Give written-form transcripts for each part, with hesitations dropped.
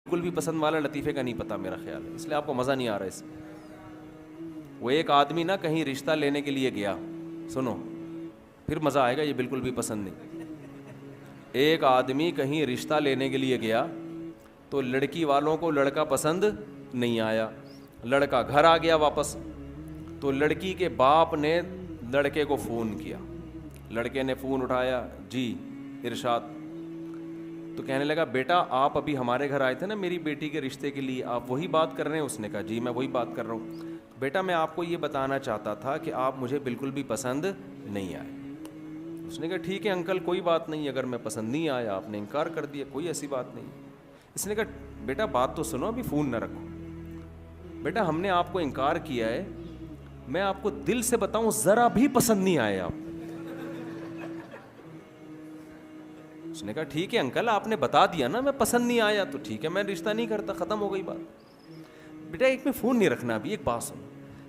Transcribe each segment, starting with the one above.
بالکل بھی پسند والا لطیفے کا نہیں پتا میرا خیال ہے، اس لیے آپ کو مزہ نہیں آ رہا اس میں. وہ ایک آدمی نا کہیں رشتہ لینے کے لیے گیا، سنو پھر مزہ آئے گا، یہ بالکل بھی پسند نہیں. ایک آدمی کہیں رشتہ لینے کے لیے گیا تو لڑکی والوں کو لڑکا پسند نہیں آیا. لڑکا گھر آ گیا واپس تو لڑکی کے باپ نے لڑکے کو فون کیا. لڑکے نے فون اٹھایا، جی ارشاد. تو کہنے لگا بیٹا آپ ابھی ہمارے گھر آئے تھے نا میری بیٹی کے رشتے کے لیے، آپ وہی بات کر رہے ہیں؟ اس نے کہا جی میں وہی بات کر رہا ہوں. بیٹا میں آپ کو یہ بتانا چاہتا تھا کہ آپ مجھے بالکل بھی پسند نہیں آئے. اس نے کہا ٹھیک ہے انکل کوئی بات نہیں، اگر میں پسند نہیں آیا آپ نے انکار کر دیا، کوئی ایسی بات نہیں. اس نے کہا بیٹا بات تو سنو، ابھی فون نہ رکھو. بیٹا ہم نے آپ کو انکار کیا ہے، میں آپ کو دل سے بتاؤں ذرا بھی پسند نہیں آئے آپ. اس نے کہا ٹھیک ہے انکل آپ نے بتا دیا نا میں پسند نہیں آیا تو ٹھیک ہے میں رشتہ نہیں کرتا، ختم ہو گئی بات. بیٹا ایک میں فون نہیں رکھنا، ابھی ایک بات سنو.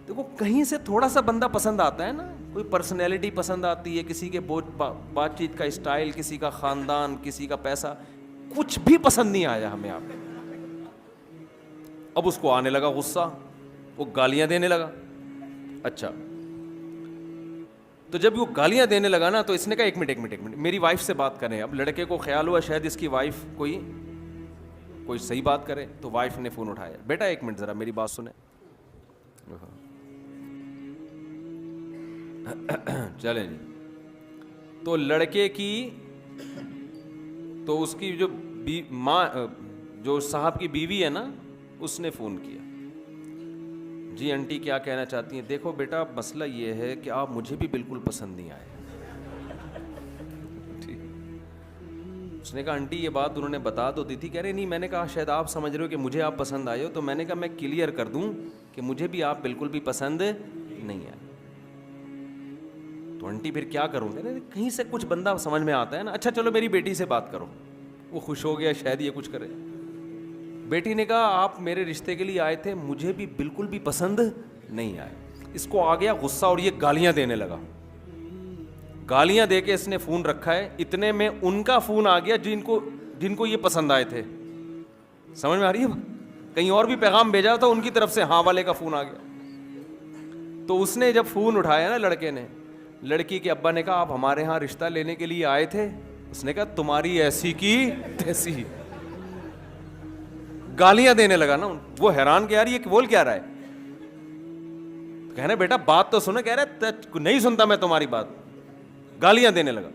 دیکھو کہیں سے تھوڑا سا بندہ پسند آتا ہے نا، کوئی پرسنالٹی پسند آتی ہے، کسی کے بات چیت کا اسٹائل، کسی کا خاندان، کسی کا پیسہ، کچھ بھی پسند نہیں آیا ہمیں آپ. اب اس کو آنے لگا غصہ، وہ گالیاں دینے لگا. اچھا تو جب وہ گالیاں دینے لگا نا تو اس نے کہا ایک منٹ میری وائف سے بات کریں. اب لڑکے کو خیال ہوا شاید اس کی وائف کوئی صحیح بات کرے، تو وائف نے فون اٹھایا. بیٹا ایک منٹ ذرا میری بات سنیں. چلیں جی. تو لڑکے کی تو اس کی جو ماں جو صاحب کی بیوی ہے نا اس نے فون کیا. جی آنٹی کیا کہنا چاہتی ہیں؟ دیکھو بیٹا مسئلہ یہ ہے کہ آپ مجھے بھی بالکل پسند نہیں آئے. اس نے کہا آنٹی یہ بات انہوں نے بتا تو دی تھی. کہہ رہے نہیں، میں نے کہا شاید آپ سمجھ رہے ہو کہ مجھے آپ پسند آئے ہو، تو میں نے کہا میں کلیئر کر دوں کہ مجھے بھی آپ بالکل بھی پسند نہیں آئے. تو آنٹی پھر کیا کروں؟ کہہ رہے کہیں سے کچھ بندہ سمجھ میں آتا ہے نا. اچھا چلو میری بیٹی سے بات کرو. وہ خوش ہو گیا شاید یہ کچھ کرے. بیٹی نے کہا آپ میرے رشتے کے لیے آئے تھے، مجھے بھی بالکل بھی پسند نہیں آئے. اس کو آ گیا غصہ اور یہ گالیاں دینے لگا. گالیاں دے کے اس نے فون رکھا ہے. اتنے میں ان کا فون آ گیا جن کو یہ پسند آئے تھے. سمجھ میں آ رہی ہے؟ کہیں اور بھی پیغام بھیجا تھا ان کی طرف سے، ہاں والے کا فون آ گیا. تو اس نے جب فون اٹھایا نا لڑکے نے، لڑکی کے ابا نے کہا آپ ہمارے ہاں رشتہ لینے کے لیے آئے تھے؟ اس نے کہا تمہاری ایسی کی تیسی. گالیاں دینے لگا نا. وہ حیران کہ یار یہ بول کیا رہا ہے. کہہ رہے بیٹا بات تو سنو. کہہ رہے نہیں سنتا میں تمہاری بات. گالیاں دینے لگا.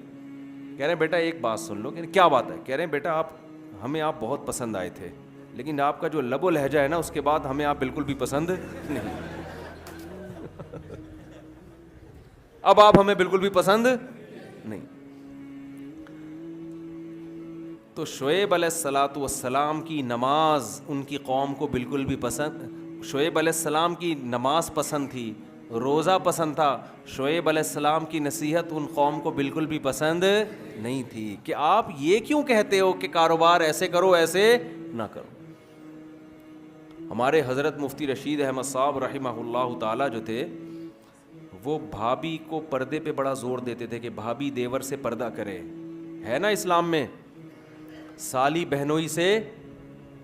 کہہ رہے بیٹا ایک بات سن لو. کیا بات ہے؟ کہہ رہے بیٹا ہمیں آپ بہت پسند آئے تھے، لیکن آپ کا جو لب و لہجہ ہے نا اس کے بعد ہمیں آپ بالکل بھی پسند نہیں. اب آپ ہمیں بالکل بھی پسند نہیں. تو شعیب علیہ الصلاۃ والسلام کی نماز ان کی قوم کو بالکل بھی پسند، شعیب علیہ السلام کی نماز پسند تھی، روزہ پسند تھا. شعیب علیہ السلام کی نصیحت ان قوم کو بالکل بھی پسند نہیں تھی کہ آپ یہ کیوں کہتے ہو کہ کاروبار ایسے کرو ایسے نہ کرو. ہمارے حضرت مفتی رشید احمد صاحب رحمہ اللہ تعالی جو تھے وہ بھابھی کو پردے پہ بڑا زور دیتے تھے کہ بھابھی دیور سے پردہ کرے. ہے نا اسلام میں سالی بہنوئی سے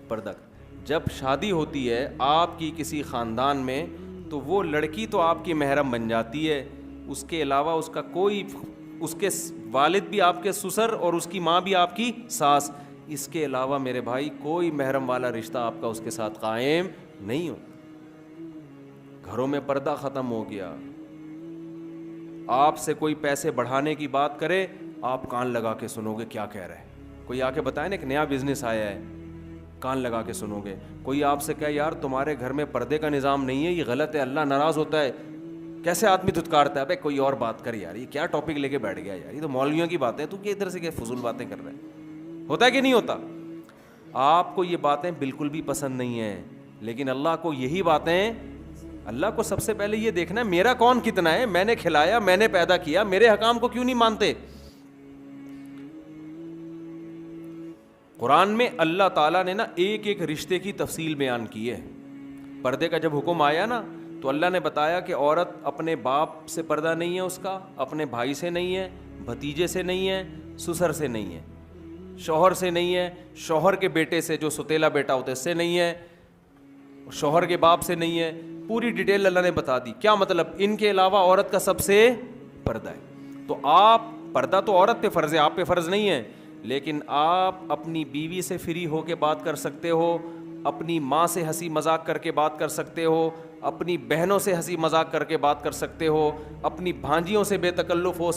پردہ. جب شادی ہوتی ہے آپ کی کسی خاندان میں تو وہ لڑکی تو آپ کی محرم بن جاتی ہے، اس کے علاوہ اس کا کوئی، اس کے والد بھی آپ کے سسر اور اس کی ماں بھی آپ کی ساس، اس کے علاوہ میرے بھائی کوئی محرم والا رشتہ آپ کا اس کے ساتھ قائم نہیں ہو. گھروں میں پردہ ختم ہو گیا. آپ سے کوئی پیسے بڑھانے کی بات کرے آپ کان لگا کے سنو گے کیا کہہ رہے ہیں. کوئی آ کے بتائے نا ایک نیا بزنس آیا ہے، کان لگا کے سنو گے. کوئی آپ سے کہے یار تمہارے گھر میں پردے کا نظام نہیں ہے، یہ غلط ہے، اللہ ناراض ہوتا ہے، کیسے آدمی دھتکارتا ہے. بھائی کوئی اور بات کر یار، یہ کیا ٹاپک لے کے بیٹھ گیا یار، یہ تو مولویوں کی باتیں، تو کہ ادھر سے کیا فضول باتیں کر رہے ہیں. ہوتا ہے کہ نہیں ہوتا؟ آپ کو یہ باتیں بالکل بھی پسند نہیں ہیں، لیکن اللہ کو یہی باتیں، اللہ کو سب سے پہلے یہ دیکھنا ہے میرا کون کتنا ہے، میں نے کھلایا، میں نے پیدا کیا، میرے حکام کو کیوں نہیں مانتے. قرآن میں اللہ تعالیٰ نے نا ایک ایک رشتے کی تفصیل بیان کی ہے. پردے کا جب حکم آیا نا تو اللہ نے بتایا کہ عورت اپنے باپ سے پردہ نہیں ہے، اس کا اپنے بھائی سے نہیں ہے، بھتیجے سے نہیں ہے، سسر سے نہیں ہے. شوہر سے نہیں ہے, شوہر کے بیٹے سے جو ستیلا بیٹا ہوتا ہے اس سے نہیں ہے, شوہر کے باپ سے نہیں ہے. پوری ڈیٹیل اللہ نے بتا دی. کیا مطلب؟ ان کے علاوہ عورت کا سب سے پردہ ہے. تو آپ پردہ تو عورت پہ فرض ہے, آپ پہ فرض نہیں ہے, لیکن آپ اپنی بیوی سے فری ہو کے بات کر سکتے ہو, اپنی ماں سے ہنسی مذاق کر کے بات کر سکتے ہو, اپنی بہنوں سے ہنسی مذاق کر کے بات کر سکتے ہو, اپنی بھانجیوں سے بے تکلف ہو